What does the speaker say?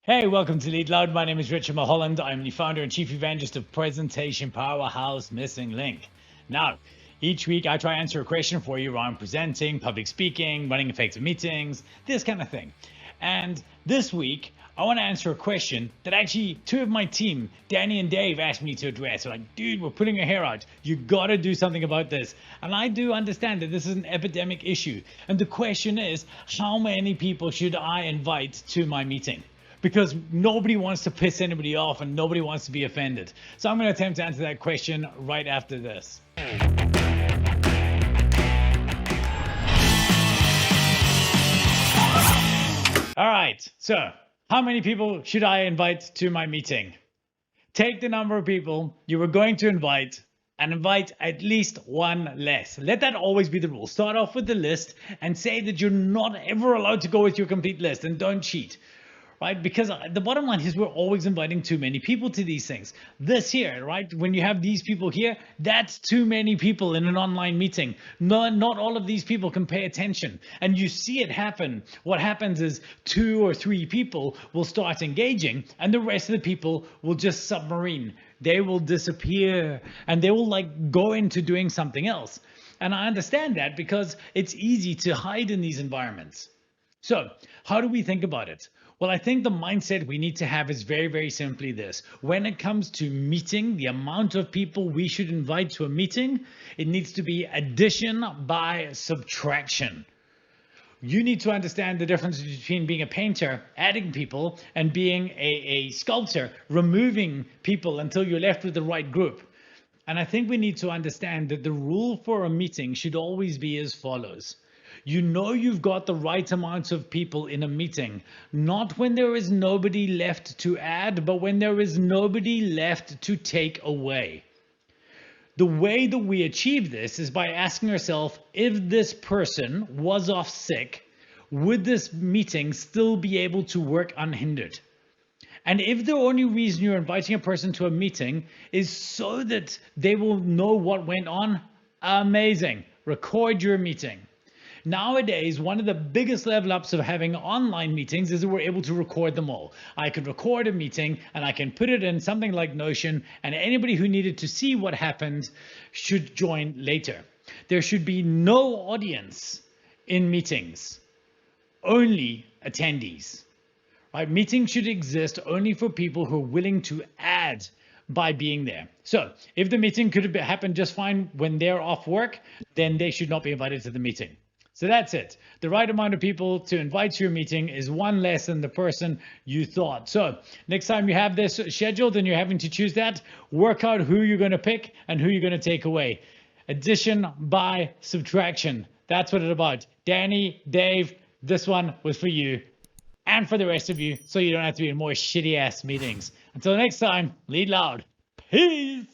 Hey, welcome to Lead Loud. My name is Richard Mulholland. I'm the founder and chief evangelist of Presentation Powerhouse Missing Link. Now, each week I try to answer a question for you around presenting, public speaking, running effective meetings, this kind of thing. And this week, I want to answer a question that actually two of my team, Danny and Dave, asked me to address. They're like, dude, we're putting our hair out. You got to do something about this. And I do understand that this is an epidemic issue. And the question is, how many people should I invite to my meeting? Because nobody wants to piss anybody off and nobody wants to be offended. So I'm going to attempt to answer that question right after this. All right, so how many people should I invite to my meeting? Take the number of people you were going to invite and invite at least one less. Let that always be the rule. Start off with the list and say that you're not ever allowed to go with your complete list, and don't cheat. Right? Because the bottom line is we're always inviting too many people to these things. This here, right? When you have these people here, that's too many people in an online meeting. Not all of these people can pay attention. And you see it happen. What happens is 2 or 3 people will start engaging and the rest of the people will just submarine. They will disappear and they will like go into doing something else. And I understand that because it's easy to hide in these environments. So how do we think about it? Well, I think the mindset we need to have is very, very simply this. When it comes to meeting, the amount of people we should invite to a meeting, it needs to be addition by subtraction. You need to understand the difference between being a painter, adding people, and being a sculptor, removing people until you're left with the right group. And I think we need to understand that the rule for a meeting should always be as follows. You know you've got the right amount of people in a meeting, not when there is nobody left to add, but when there is nobody left to take away. The way that we achieve this is by asking ourselves, if this person was off sick, would this meeting still be able to work unhindered? And if the only reason you're inviting a person to a meeting is so that they will know what went on, amazing. Record your meeting. Nowadays, one of the biggest level ups of having online meetings is that we're able to record them all. I could record a meeting and I can put it in something like Notion, and anybody who needed to see what happened should join later. There should be no audience in meetings, only attendees. Right? Meetings should exist only for people who are willing to add by being there. So if the meeting could have happened just fine when they're off work, then they should not be invited to the meeting. So that's it. The right amount of people to invite to your meeting is one less than the person you thought. So next time you have this scheduled and you're having to choose that, work out who you're going to pick and who you're going to take away. Addition by subtraction. That's what it's about. Danny, Dave, this one was for you and for the rest of you, so you don't have to be in more shitty ass meetings. Until next time, lead loud. Peace.